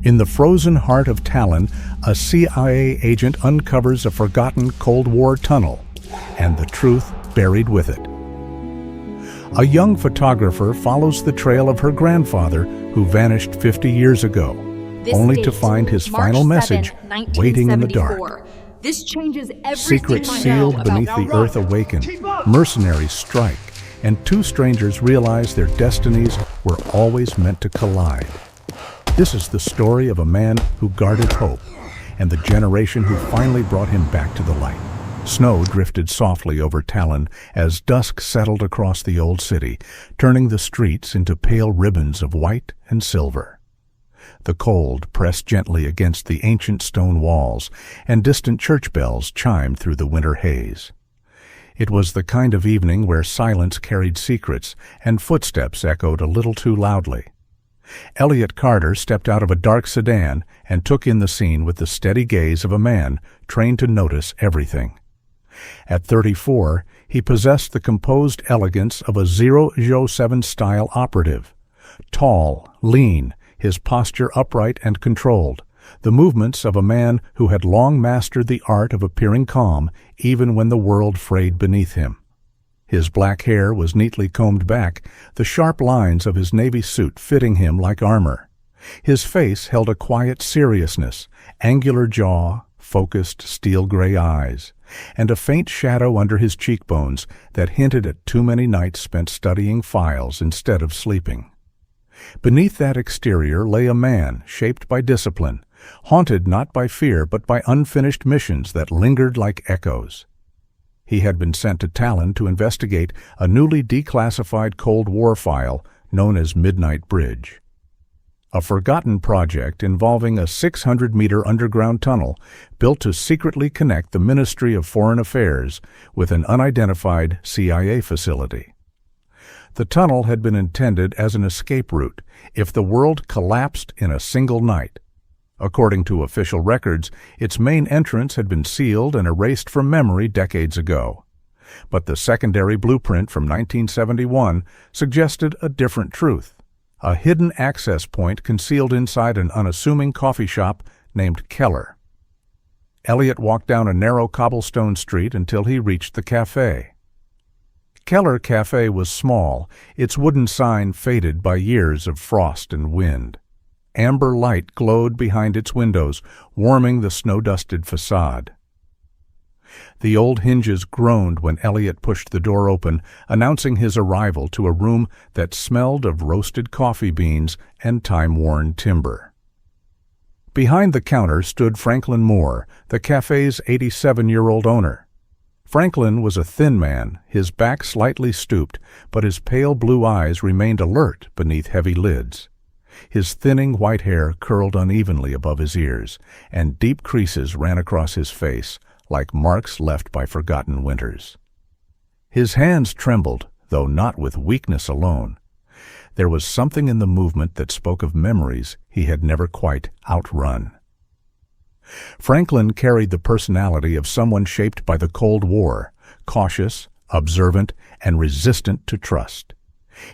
In the frozen heart of Talon, a CIA agent uncovers a forgotten Cold War tunnel, and the truth buried with it. A young photographer follows the trail of her grandfather, who vanished 50 years ago, only to find his final message waiting in the dark. This changes everything. Secrets sealed beneath the earth awaken, mercenaries strike, and two strangers realize their destinies were always meant to collide. This is the story of a man who guarded hope, and the generation who finally brought him back to the light. Snow drifted softly over Talon as dusk settled across the old city, turning the streets into pale ribbons of white and silver. The cold pressed gently against the ancient stone walls, and distant church bells chimed through the winter haze. It was the kind of evening where silence carried secrets, and footsteps echoed a little too loudly. Elliot Carter stepped out of a dark sedan and took in the scene with the steady gaze of a man trained to notice everything. At 34, he possessed the composed elegance of a 007 style operative. Tall, lean, his posture upright and controlled, the movements of a man who had long mastered the art of appearing calm even when the world frayed beneath him. His black hair was neatly combed back, the sharp lines of his navy suit fitting him like armor. His face held a quiet seriousness, angular jaw, focused steel-gray eyes, and a faint shadow under his cheekbones that hinted at too many nights spent studying files instead of sleeping. Beneath that exterior lay a man shaped by discipline, haunted not by fear but by unfinished missions that lingered like echoes. He had been sent to Talon to investigate a newly declassified Cold War file known as Midnight Bridge. A forgotten project involving a 600-meter underground tunnel built to secretly connect the Ministry of Foreign Affairs with an unidentified CIA facility. The tunnel had been intended as an escape route if the world collapsed in a single night. According to official records, its main entrance had been sealed and erased from memory decades ago. But the secondary blueprint from 1971 suggested a different truth, a hidden access point concealed inside an unassuming coffee shop named Keller. Elliot walked down a narrow cobblestone street until he reached the cafe. Keller Cafe was small, its wooden sign faded by years of frost and wind. Amber light glowed behind its windows, warming the snow-dusted facade. The old hinges groaned when Elliot pushed the door open, announcing his arrival to a room that smelled of roasted coffee beans and time-worn timber. Behind the counter stood Franklin Moore, the cafe's 87-year-old owner. Franklin was a thin man, his back slightly stooped, but his pale blue eyes remained alert beneath heavy lids. His thinning white hair curled unevenly above his ears, and deep creases ran across his face, like marks left by forgotten winters. His hands trembled, though not with weakness alone. There was something in the movement that spoke of memories he had never quite outrun. Franklin carried the personality of someone shaped by the Cold War, cautious, observant, and resistant to trust.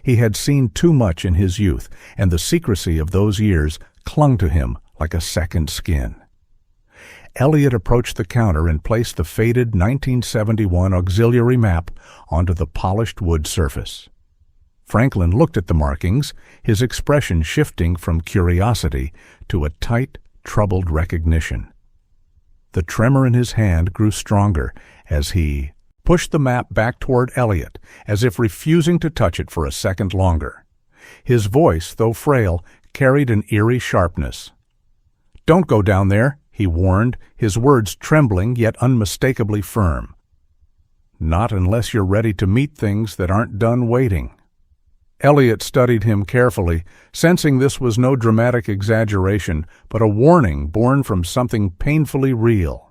He had seen too much in his youth, and the secrecy of those years clung to him like a second skin. Elliot approached the counter and placed the faded 1971 auxiliary map onto the polished wood surface. Franklin looked at the markings, his expression shifting from curiosity to a tight, troubled recognition. The tremor in his hand grew stronger as he pushed the map back toward Elliot, as if refusing to touch it for a second longer. His voice, though frail, carried an eerie sharpness. "Don't go down there," he warned, his words trembling yet unmistakably firm. "Not unless you're ready to meet things that aren't done waiting." Elliot studied him carefully, sensing this was no dramatic exaggeration, but a warning born from something painfully real.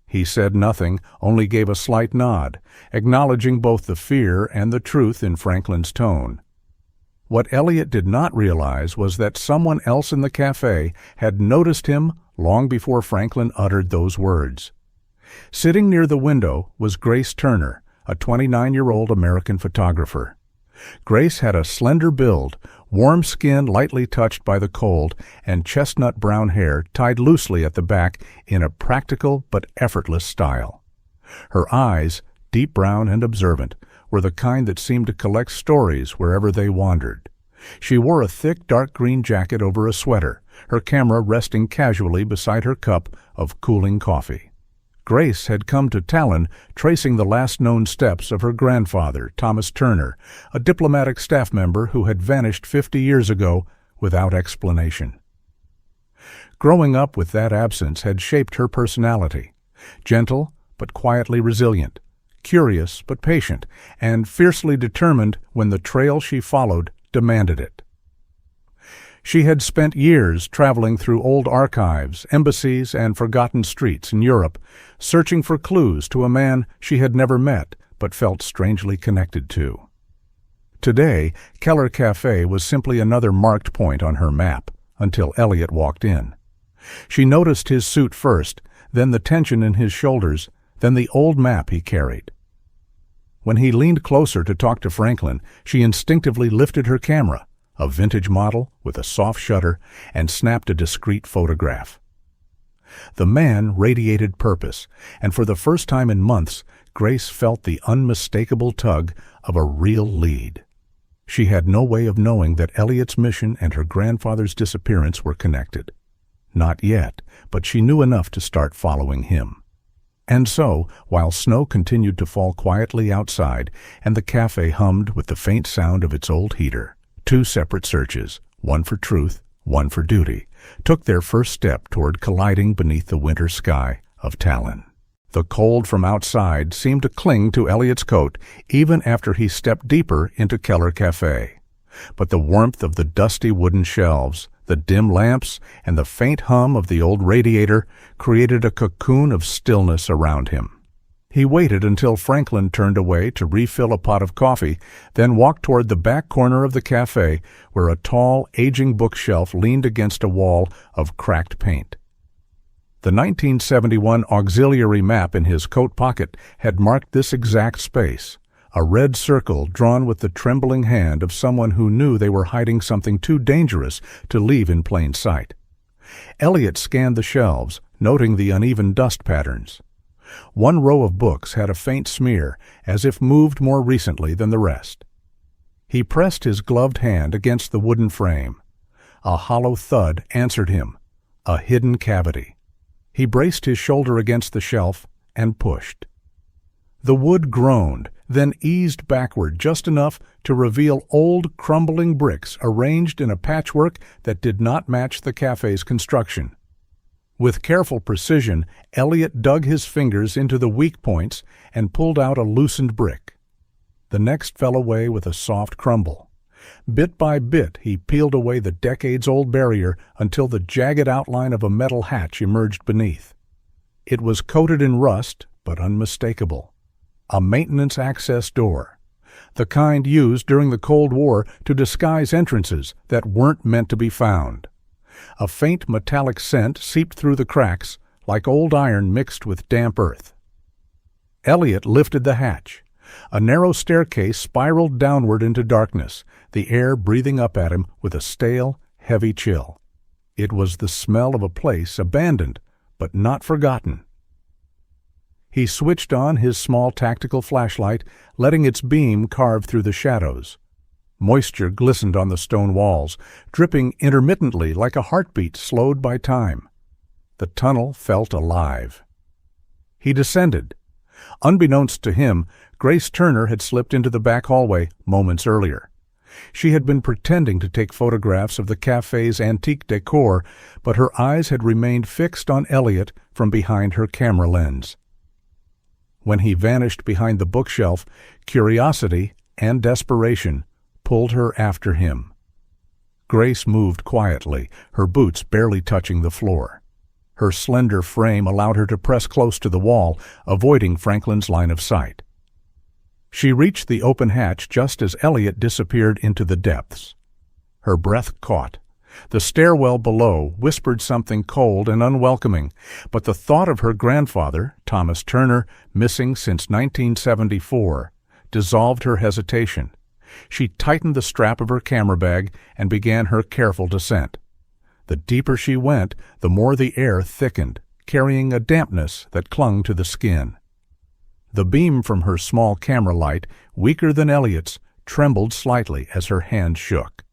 He said nothing, only gave a slight nod, acknowledging both the fear and the truth in Franklin's tone. What Elliot did not realize was that someone else in the cafe had noticed him long before Franklin uttered those words. Sitting near the window was Grace Turner, a 29-year-old American photographer. Grace had a slender build, warm skin lightly touched by the cold, and chestnut brown hair tied loosely at the back in a practical but effortless style. Her eyes, deep brown and observant, were the kind that seemed to collect stories wherever they wandered. She wore a thick dark green jacket over a sweater, her camera resting casually beside her cup of cooling coffee. Grace had come to Talon tracing the last known steps of her grandfather, Thomas Turner, a diplomatic staff member who had vanished 50 years ago without explanation. Growing up with that absence had shaped her personality, gentle but quietly resilient, curious but patient, and fiercely determined when the trail she followed demanded it. She had spent years traveling through old archives, embassies, and forgotten streets in Europe, searching for clues to a man she had never met but felt strangely connected to. Today, Keller Cafe was simply another marked point on her map, until Elliot walked in. She noticed his suit first, then the tension in his shoulders, then the old map he carried. When he leaned closer to talk to Franklin, she instinctively lifted her camera, a vintage model with a soft shutter, and snapped a discreet photograph. The man radiated purpose, and for the first time in months, Grace felt the unmistakable tug of a real lead. She had no way of knowing that Elliot's mission and her grandfather's disappearance were connected. Not yet, but she knew enough to start following him. And so, while snow continued to fall quietly outside and the cafe hummed with the faint sound of its old heater, two separate searches, one for truth, one for duty, took their first step toward colliding beneath the winter sky of Talon. The cold from outside seemed to cling to Elliot's coat even after he stepped deeper into Keller Cafe. But the warmth of the dusty wooden shelves, the dim lamps, and the faint hum of the old radiator created a cocoon of stillness around him. He waited until Franklin turned away to refill a pot of coffee, then walked toward the back corner of the cafe where a tall, aging bookshelf leaned against a wall of cracked paint. The 1971 auxiliary map in his coat pocket had marked this exact space, a red circle drawn with the trembling hand of someone who knew they were hiding something too dangerous to leave in plain sight. Elliot scanned the shelves, noting the uneven dust patterns. One row of books had a faint smear, as if moved more recently than the rest. He pressed his gloved hand against the wooden frame. A hollow thud answered him, a hidden cavity. He braced his shoulder against the shelf and pushed. The wood groaned, then eased backward just enough to reveal old, crumbling bricks arranged in a patchwork that did not match the cafe's construction. With careful precision, Elliot dug his fingers into the weak points and pulled out a loosened brick. The next fell away with a soft crumble. Bit by bit, he peeled away the decades-old barrier until the jagged outline of a metal hatch emerged beneath. It was coated in rust, but unmistakable. A maintenance access door, the kind used during the Cold War to disguise entrances that weren't meant to be found. A faint metallic scent seeped through the cracks, like old iron mixed with damp earth. Elliot lifted the hatch. A narrow staircase spiraled downward into darkness, the air breathing up at him with a stale, heavy chill. It was the smell of a place abandoned, but not forgotten. He switched on his small tactical flashlight, letting its beam carve through the shadows. Moisture glistened on the stone walls, dripping intermittently like a heartbeat slowed by time. The tunnel felt alive. He descended. Unbeknownst to him, Grace Turner had slipped into the back hallway moments earlier. She had been pretending to take photographs of the cafe's antique decor, but her eyes had remained fixed on Elliot from behind her camera lens. When he vanished behind the bookshelf, curiosity and desperation pulled her after him. Grace moved quietly, her boots barely touching the floor. Her slender frame allowed her to press close to the wall, avoiding Franklin's line of sight. She reached the open hatch just as Elliot disappeared into the depths. Her breath caught. The stairwell below whispered something cold and unwelcoming, but the thought of her grandfather, Thomas Turner, missing since 1974, dissolved her hesitation. She tightened the strap of her camera bag and began her careful descent. The deeper she went, the more the air thickened, carrying a dampness that clung to the skin. The beam from her small camera light, weaker than Elliot's, trembled slightly as her hand shook.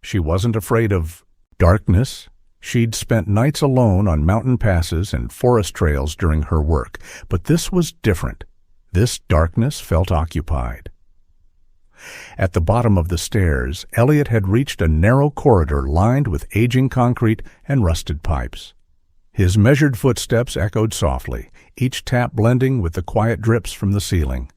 She wasn't afraid of darkness. She'd spent nights alone on mountain passes and forest trails during her work, but this was different. This darkness felt occupied. At the bottom of the stairs, Elliot had reached a narrow corridor lined with aging concrete and rusted pipes. His measured footsteps echoed softly, each tap blending with the quiet drips from the ceiling.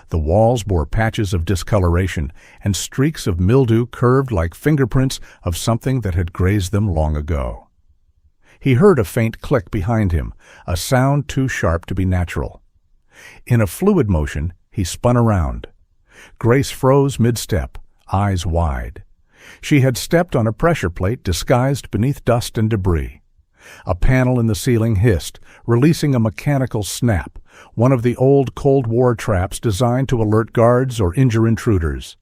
The walls bore patches of discoloration, and streaks of mildew curved like fingerprints of something that had grazed them long ago. He heard a faint click behind him, a sound too sharp to be natural. In a fluid motion, he spun around. Grace froze mid-step, eyes wide. She had stepped on a pressure plate disguised beneath dust and debris. A panel in the ceiling hissed, releasing a mechanical snap, one of the old Cold War traps designed to alert guards or injure intruders.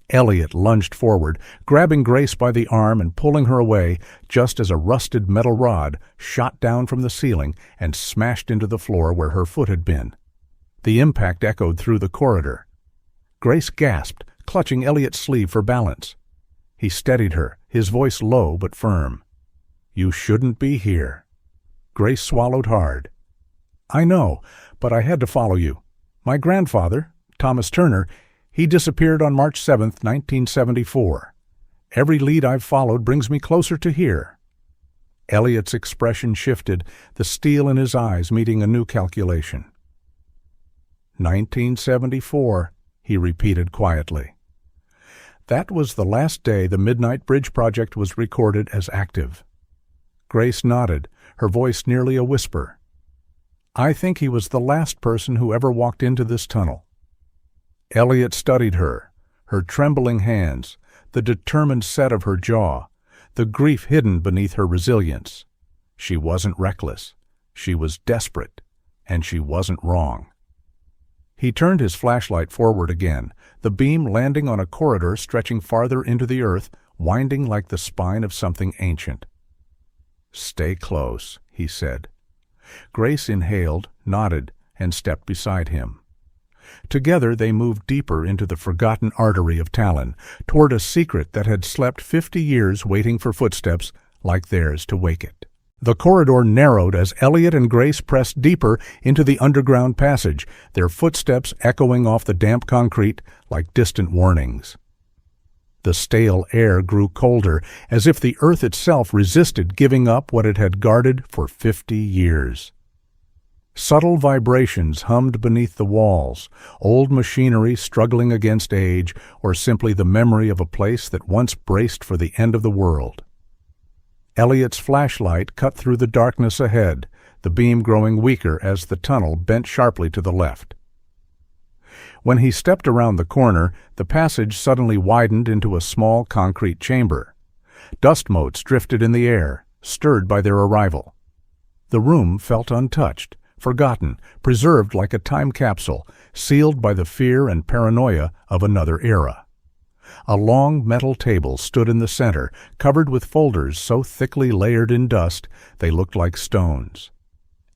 Elliot lunged forward, grabbing Grace by the arm and pulling her away just as a rusted metal rod shot down from the ceiling and smashed into the floor where her foot had been. The impact echoed through the corridor. Grace gasped, clutching Elliot's sleeve for balance. He steadied her, his voice low but firm. "You shouldn't be here." Grace swallowed hard. "I know, but I had to follow you. My grandfather, Thomas Turner, he disappeared on March 7th, 1974. Every lead I've followed brings me closer to here." Elliot's expression shifted, the steel in his eyes meeting a new calculation. 1974, he repeated quietly. That was the last day the Midnight Bridge project was recorded as active. Grace nodded, her voice nearly a whisper. "I think he was the last person who ever walked into this tunnel." Elliot studied her, her trembling hands, the determined set of her jaw, the grief hidden beneath her resilience. She wasn't reckless. She was desperate, and she wasn't wrong. He turned his flashlight forward again, the beam landing on a corridor stretching farther into the earth, winding like the spine of something ancient. "Stay close," he said. Grace inhaled, nodded, and stepped beside him. Together they moved deeper into the forgotten artery of Talon, toward a secret that had slept 50 years waiting for footsteps like theirs to wake it. The corridor narrowed as Elliot and Grace pressed deeper into the underground passage, their footsteps echoing off the damp concrete like distant warnings. The stale air grew colder, as if the earth itself resisted giving up what it had guarded for 50 years. Subtle vibrations hummed beneath the walls, old machinery struggling against age, or simply the memory of a place that once braced for the end of the world. Elliot's flashlight cut through the darkness ahead, the beam growing weaker as the tunnel bent sharply to the left. When he stepped around the corner, the passage suddenly widened into a small concrete chamber. Dust motes drifted in the air, stirred by their arrival. The room felt untouched, forgotten, preserved like a time capsule, sealed by the fear and paranoia of another era. A long metal table stood in the center, covered with folders so thickly layered in dust they looked like stones.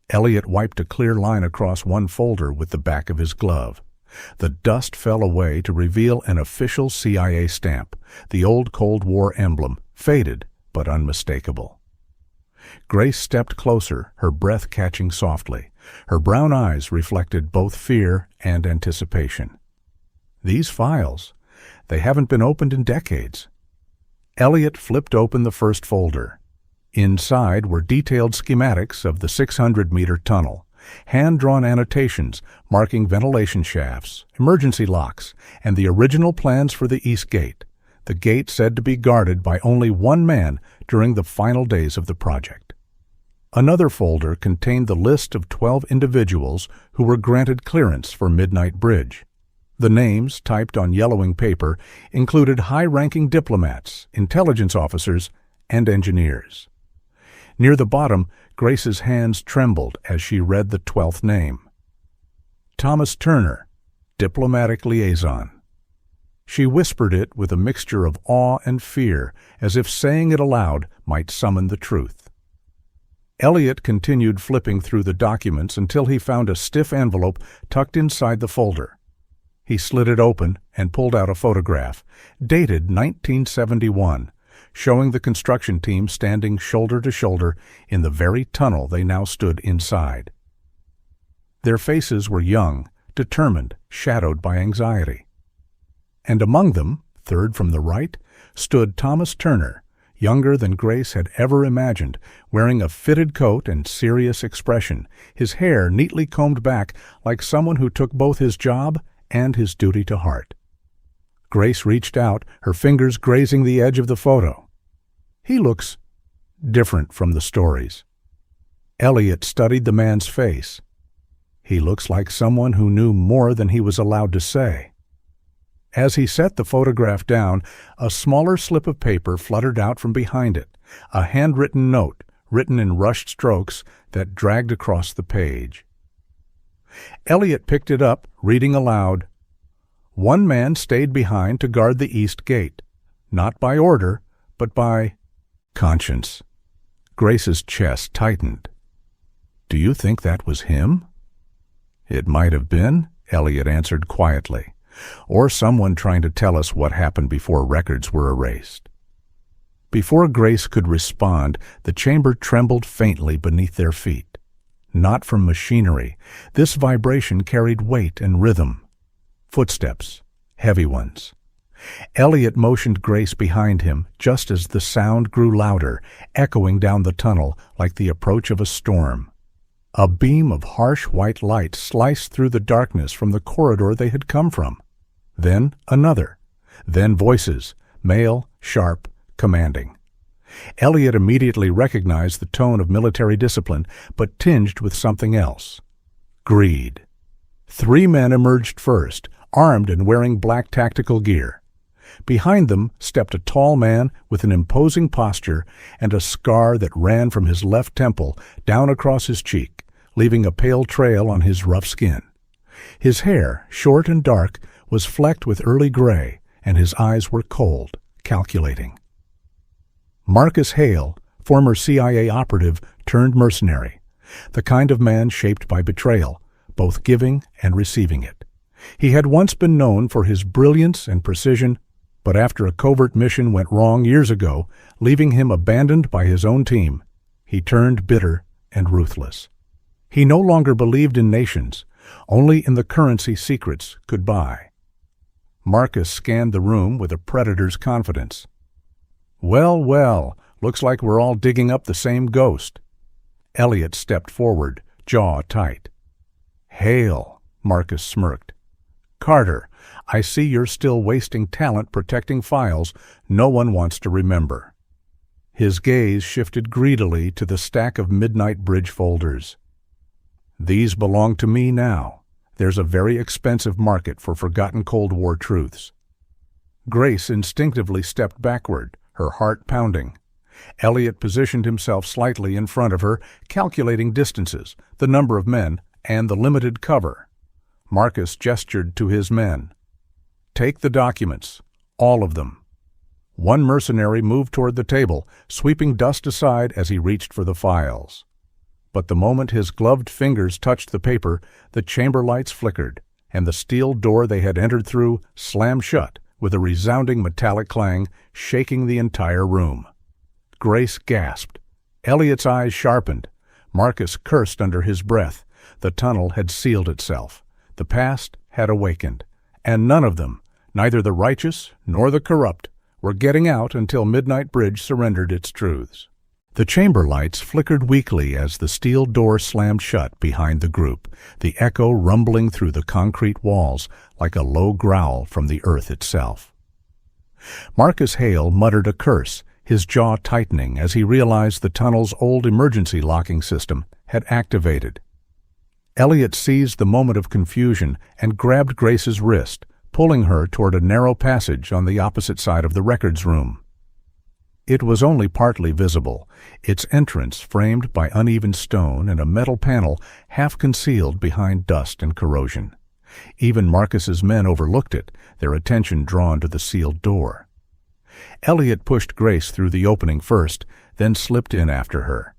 Elliot wiped a clear line across one folder with the back of his glove. The dust fell away to reveal an official CIA stamp, the old Cold War emblem, faded but unmistakable. Grace stepped closer, her breath catching softly. Her brown eyes reflected both fear and anticipation. These files, they haven't been opened in decades. Elliot flipped open the first folder. Inside were detailed schematics of the 600-meter tunnel, hand-drawn annotations marking ventilation shafts, emergency locks, and the original plans for the East Gate, the gate said to be guarded by only one man during the final days of the project. Another folder contained the list of 12 individuals who were granted clearance for Midnight Bridge. The names, typed on yellowing paper, included high-ranking diplomats, intelligence officers, and engineers. Near the bottom, Grace's hands trembled as she read the 12th name. Thomas Turner, Diplomatic Liaison. She whispered it with a mixture of awe and fear, as if saying it aloud might summon the truth. Elliot continued flipping through the documents until he found a stiff envelope tucked inside the folder. He slid it open and pulled out a photograph, dated 1971, showing the construction team standing shoulder to shoulder in the very tunnel they now stood inside. Their faces were young, determined, shadowed by anxiety. And among them, third from the right, stood Thomas Turner, younger than Grace had ever imagined, wearing a fitted coat and serious expression, his hair neatly combed back like someone who took both his job and his duty to heart. Grace reached out, her fingers grazing the edge of the photo. He looks different from the stories. Elliot studied the man's face. He looks like someone who knew more than he was allowed to say. As he set the photograph down, a smaller slip of paper fluttered out from behind it, a handwritten note written in rushed strokes that dragged across the page. Elliot picked it up, reading aloud, "One man stayed behind to guard the east gate, not by order, but by conscience." Grace's chest tightened. "Do you think that was him?" "It might have been," Elliot answered quietly. "Or someone trying to tell us what happened before records were erased." Before Grace could respond, the chamber trembled faintly beneath their feet. Not from machinery. This vibration carried weight and rhythm. Footsteps, heavy ones. Elliot motioned Grace behind him just as the sound grew louder, echoing down the tunnel like the approach of a storm. A beam of harsh white light sliced through the darkness from the corridor they had come from. Then another. Then voices, male, sharp, commanding. Elliot immediately recognized the tone of military discipline, but tinged with something else. Greed. 3 men emerged first, armed and wearing black tactical gear. Behind them stepped a tall man with an imposing posture and a scar that ran from his left temple down across his cheek, leaving a pale trail on his rough skin. His hair, short and dark, was flecked with early gray, and his eyes were cold, calculating. Marcus Hale, former CIA operative turned mercenary, the kind of man shaped by betrayal, both giving and receiving it. He had once been known for his brilliance and precision, but after a covert mission went wrong years ago, leaving him abandoned by his own team, he turned bitter and ruthless. He no longer believed in nations, only in the currency secrets could buy. Marcus scanned the room with a predator's confidence. "Well, well, looks like we're all digging up the same ghost." Elliot stepped forward, jaw tight. "Hale," Marcus smirked. "Carter, I see you're still wasting talent protecting files no one wants to remember." His gaze shifted greedily to the stack of Midnight Bridge folders. "These belong to me now. There's a very expensive market for forgotten Cold War truths." Grace instinctively stepped backward, her heart pounding. Elliot positioned himself slightly in front of her, calculating distances, the number of men, and the limited cover. Marcus gestured to his men. "Take the documents, all of them." One mercenary moved toward the table, sweeping dust aside as he reached for the files. But the moment his gloved fingers touched the paper, the chamber lights flickered, and the steel door they had entered through slammed shut with a resounding metallic clang, shaking the entire room. Grace gasped. Elliot's eyes sharpened. Marcus cursed under his breath. The tunnel had sealed itself. The past had awakened. And none of them, neither the righteous nor the corrupt, were getting out until Midnight Bridge surrendered its truths. The chamber lights flickered weakly as the steel door slammed shut behind the group, the echo rumbling through the concrete walls like a low growl from the earth itself. Marcus Hale muttered a curse, his jaw tightening as he realized the tunnel's old emergency locking system had activated. Elliot seized the moment of confusion and grabbed Grace's wrist, pulling her toward a narrow passage on the opposite side of the records room. It was only partly visible, its entrance framed by uneven stone and a metal panel half concealed behind dust and corrosion. Even Marcus's men overlooked it, their attention drawn to the sealed door. Elliot pushed Grace through the opening first, then slipped in after her.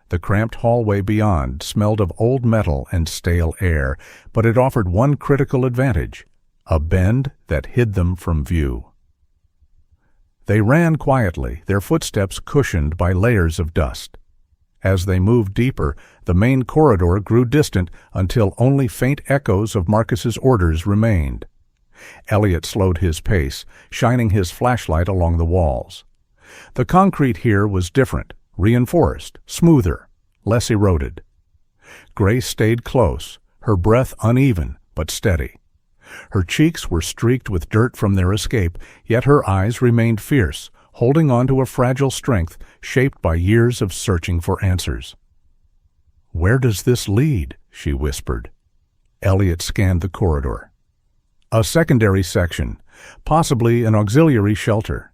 The cramped hallway beyond smelled of old metal and stale air, but it offered one critical advantage: a bend that hid them from view. They ran quietly, their footsteps cushioned by layers of dust. As they moved deeper, the main corridor grew distant until only faint echoes of Marcus's orders remained. Elliot slowed his pace, shining his flashlight along the walls. The concrete here was different, reinforced, smoother, less eroded. Grace stayed close, her breath uneven but steady. Her cheeks were streaked with dirt from their escape, yet her eyes remained fierce, holding on to a fragile strength shaped by years of searching for answers. "Where does this lead?" she whispered. Elliot scanned the corridor. A secondary section, possibly an auxiliary shelter.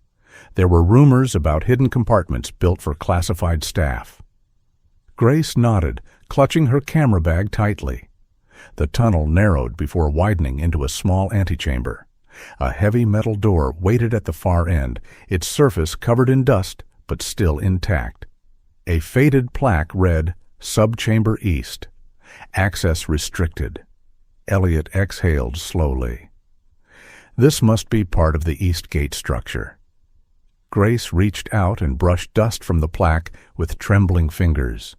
There were rumors about hidden compartments built for classified staff. Grace nodded, clutching her camera bag tightly. The tunnel narrowed before widening into a small antechamber. A heavy metal door waited at the far end, its surface covered in dust but still intact. A faded plaque read, "Subchamber East. Access restricted." Elliot exhaled slowly. This must be part of the East Gate structure. Grace reached out and brushed dust from the plaque with trembling fingers.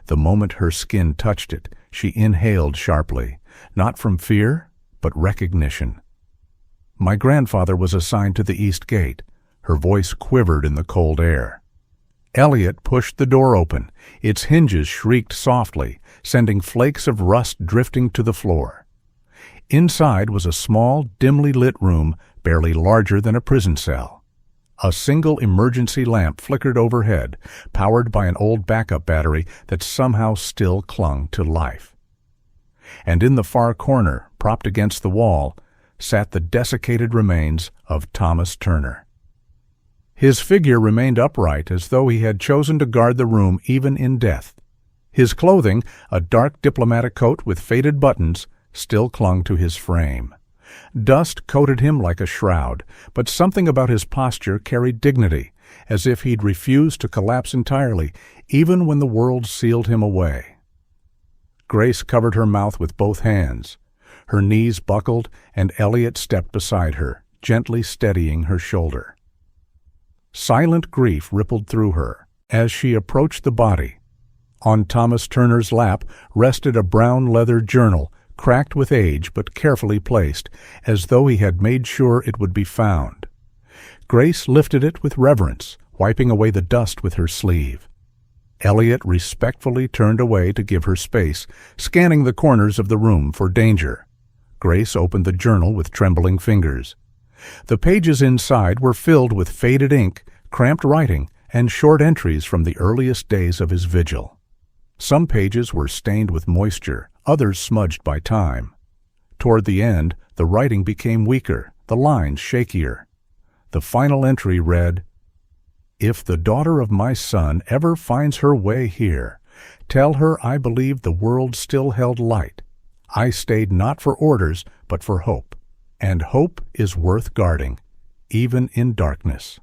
The moment her skin touched it, she inhaled sharply, not from fear, but recognition. "My grandfather was assigned to the East Gate." Her voice quivered in the cold air. Elliot pushed the door open. Its hinges shrieked softly, sending flakes of rust drifting to the floor. Inside was a small, dimly lit room, barely larger than a prison cell. A single emergency lamp flickered overhead, powered by an old backup battery that somehow still clung to life. And in the far corner, propped against the wall, sat the desiccated remains of Thomas Turner. His figure remained upright as though he had chosen to guard the room even in death. His clothing, a dark diplomatic coat with faded buttons, still clung to his frame. Dust coated him like a shroud, but something about his posture carried dignity, as if he'd refused to collapse entirely, even when the world sealed him away. Grace covered her mouth with both hands. Her knees buckled, and Elliot stepped beside her, gently steadying her shoulder. Silent grief rippled through her as she approached the body. On Thomas Turner's lap rested a brown leather journal, cracked with age but carefully placed, as though he had made sure it would be found. Grace lifted it with reverence, wiping away the dust with her sleeve. Elliot respectfully turned away to give her space, scanning the corners of the room for danger. Grace opened the journal with trembling fingers. The pages inside were filled with faded ink, cramped writing, and short entries from the earliest days of his vigil. Some pages were stained with moisture, others smudged by time. Toward the end, the writing became weaker, the lines shakier. The final entry read, "If the daughter of my son ever finds her way here, tell her I believed the world still held light. I stayed not for orders, but for hope. And hope is worth guarding, even in darkness."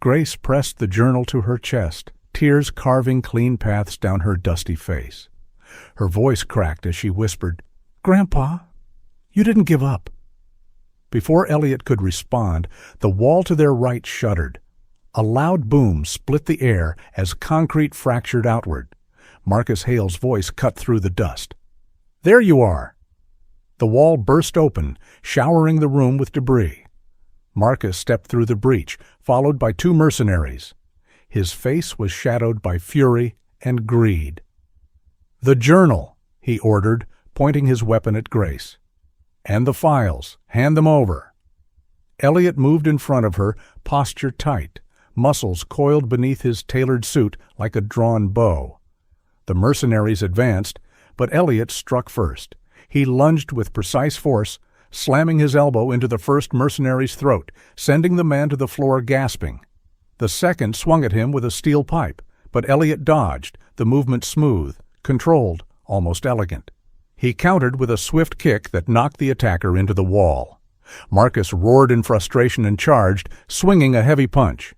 Grace pressed the journal to her chest, tears carving clean paths down her dusty face. Her voice cracked as she whispered, "Grandpa, you didn't give up." Before Elliot could respond, the wall to their right shuddered. A loud boom split the air as concrete fractured outward. Marcus Hale's voice cut through the dust. "There you are!" The wall burst open, showering the room with debris. Marcus stepped through the breach, followed by two mercenaries. His face was shadowed by fury and greed. "The journal," he ordered, pointing his weapon at Grace. "And the files. Hand them over." Elliot moved in front of her, posture tight, muscles coiled beneath his tailored suit like a drawn bow. The mercenaries advanced, but Elliot struck first. He lunged with precise force, slamming his elbow into the first mercenary's throat, sending the man to the floor gasping. The second swung at him with a steel pipe, but Elliot dodged, the movement smooth, controlled, almost elegant. He countered with a swift kick that knocked the attacker into the wall. Marcus roared in frustration and charged, swinging a heavy punch.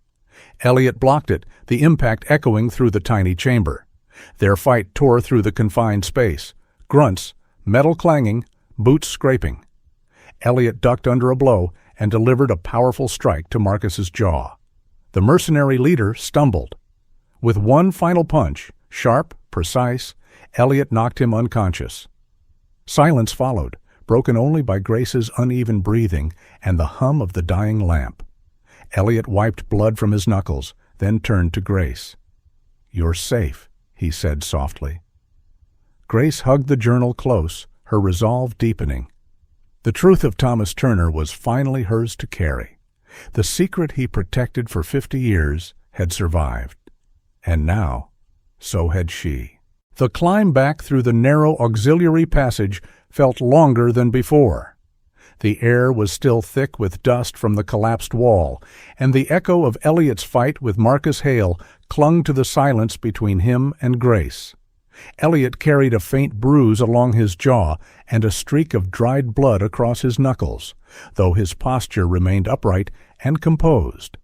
Elliot blocked it, the impact echoing through the tiny chamber. Their fight tore through the confined space. Grunts, metal clanging, boots scraping. Elliot ducked under a blow and delivered a powerful strike to Marcus's jaw. The mercenary leader stumbled. With one final punch, sharp, precise, Elliot knocked him unconscious. Silence followed, broken only by Grace's uneven breathing and the hum of the dying lamp. Elliot wiped blood from his knuckles, then turned to Grace. "You're safe," he said softly. Grace hugged the journal close, her resolve deepening. The truth of Thomas Turner was finally hers to carry. The secret he protected for 50 years had survived. And now, so had she. The climb back through the narrow auxiliary passage felt longer than before. The air was still thick with dust from the collapsed wall, and the echo of Elliot's fight with Marcus Hale clung to the silence between him and Grace. Elliot carried a faint bruise along his jaw and a streak of dried blood across his knuckles, though his posture remained upright and composed.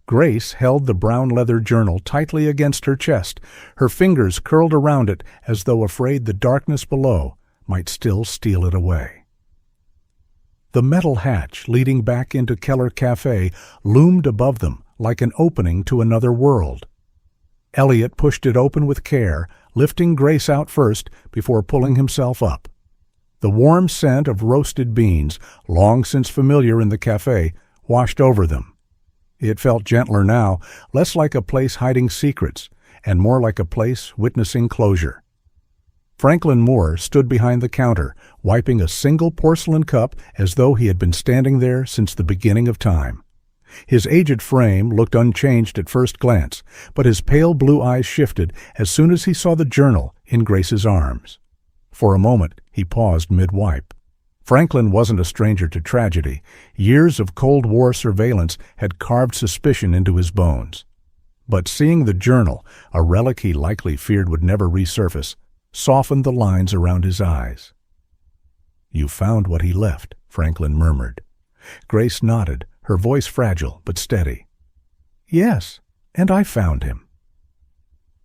Grace held the brown leather journal tightly against her chest, her fingers curled around it as though afraid the darkness below might still steal it away. The metal hatch leading back into Keller Cafe loomed above them like an opening to another world. Elliot pushed it open with care, lifting Grace out first before pulling himself up. The warm scent of roasted beans, long since familiar in the cafe, washed over them. It felt gentler now, less like a place hiding secrets, and more like a place witnessing closure. Franklin Moore stood behind the counter, wiping a single porcelain cup as though he had been standing there since the beginning of time. His aged frame looked unchanged at first glance, but his pale blue eyes shifted as soon as he saw the journal in Grace's arms. For a moment, he paused mid-wipe. Franklin wasn't a stranger to tragedy. Years of Cold War surveillance had carved suspicion into his bones. But seeing the journal, a relic he likely feared would never resurface, softened the lines around his eyes. "You found what he left," Franklin murmured. Grace nodded, her voice fragile but steady. "Yes, and I found him."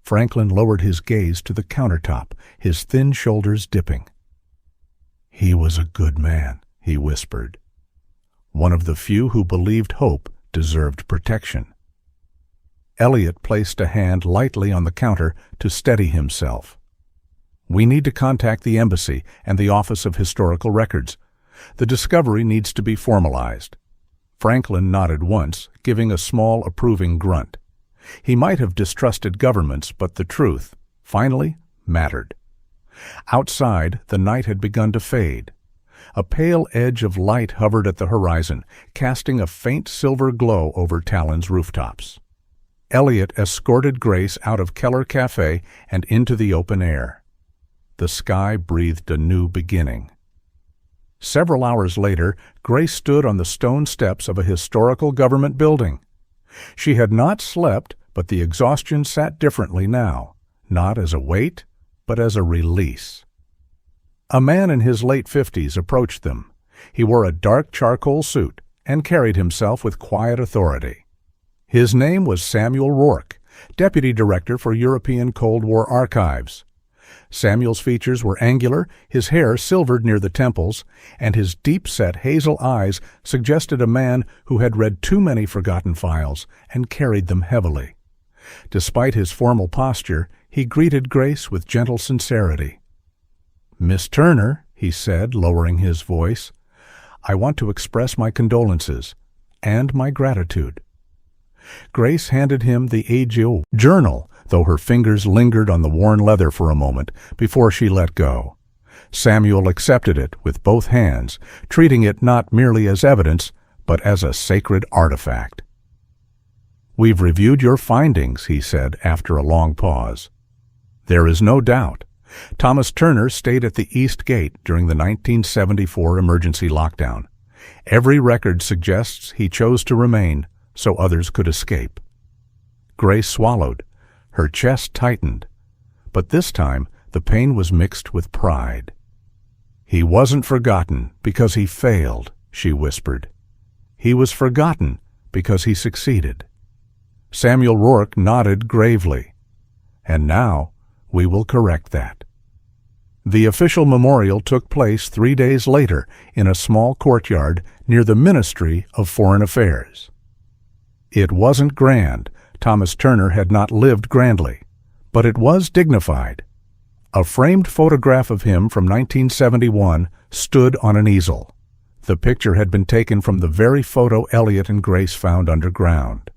Franklin lowered his gaze to the countertop, his thin shoulders dipping. "He was a good man," he whispered. "One of the few who believed hope deserved protection." Elliot placed a hand lightly on the counter to steady himself. "We need to contact the embassy and the Office of Historical Records. The discovery needs to be formalized." Franklin nodded once, giving a small approving grunt. He might have distrusted governments, but the truth, finally, mattered. Outside, the night had begun to fade. A pale edge of light hovered at the horizon, casting a faint silver glow over Talon's rooftops. Elliot escorted Grace out of Keller Cafe and into the open air. The sky breathed a new beginning. Several hours later, Grace stood on the stone steps of a historical government building. She had not slept, but the exhaustion sat differently now, not as a weight, but as a release. A man in his late 50s approached them. He wore a dark charcoal suit and carried himself with quiet authority. His name was Samuel Rourke, Deputy Director for European Cold War Archives. Samuel's features were angular, his hair silvered near the temples, and his deep-set hazel eyes suggested a man who had read too many forgotten files and carried them heavily. Despite his formal posture, he greeted Grace with gentle sincerity. "Miss Turner," he said, lowering his voice, "I want to express my condolences and my gratitude." Grace handed him the AGO journal, though her fingers lingered on the worn leather for a moment before she let go. Samuel accepted it with both hands, treating it not merely as evidence, but as a sacred artifact. "We've reviewed your findings," he said after a long pause. "There is no doubt. Thomas Turner stayed at the East Gate during the 1974 emergency lockdown. Every record suggests he chose to remain so others could escape." Grace swallowed. Her chest tightened. But this time, the pain was mixed with pride. "He wasn't forgotten because he failed," she whispered. "He was forgotten because he succeeded." Samuel Rourke nodded gravely. "And now we will correct that." The official memorial took place 3 days later in a small courtyard near the Ministry of Foreign Affairs. It wasn't grand. Thomas Turner had not lived grandly, but it was dignified. A framed photograph of him from 1971 stood on an easel. The picture had been taken from the very photo Elliot and Grace found underground.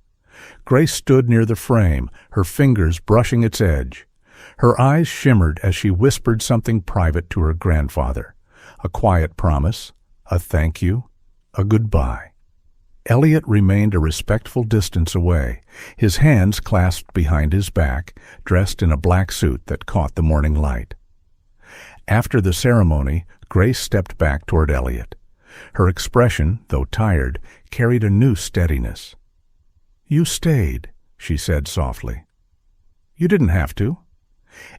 Grace stood near the frame, her fingers brushing its edge. Her eyes shimmered as she whispered something private to her grandfather, a quiet promise, a thank you, a goodbye. Elliot remained a respectful distance away, his hands clasped behind his back, dressed in a black suit that caught the morning light. After the ceremony, Grace stepped back toward Elliot. Her expression, though tired, carried a new steadiness. "You stayed," she said softly. "You didn't have to."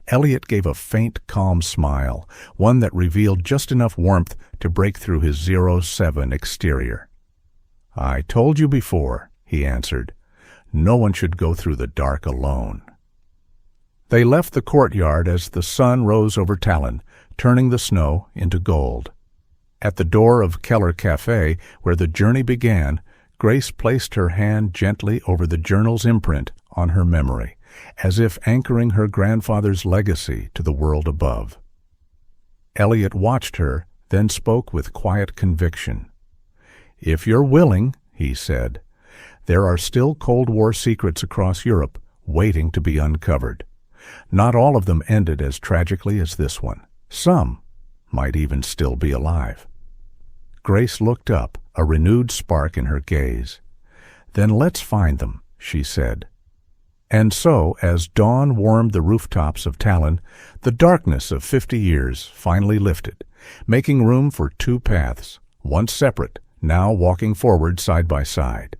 Elliot gave a faint, calm smile, one that revealed just enough warmth to break through his 07 exterior. "I told you before," he answered. "No one should go through the dark alone." They left the courtyard as the sun rose over Tallinn, turning the snow into gold. At the door of Keller Cafe, where the journey began, Grace placed her hand gently over the journal's imprint on her memory, as if anchoring her grandfather's legacy to the world above. Elliot watched her, then spoke with quiet conviction. "If you're willing," he said, "there are still Cold War secrets across Europe waiting to be uncovered. Not all of them ended as tragically as this one. Some might even still be alive." Grace looked up, a renewed spark in her gaze. "Then let's find them," she said. And so, as dawn warmed the rooftops of Tallinn, the darkness of 50 years finally lifted, making room for two paths, once separate, now walking forward side by side.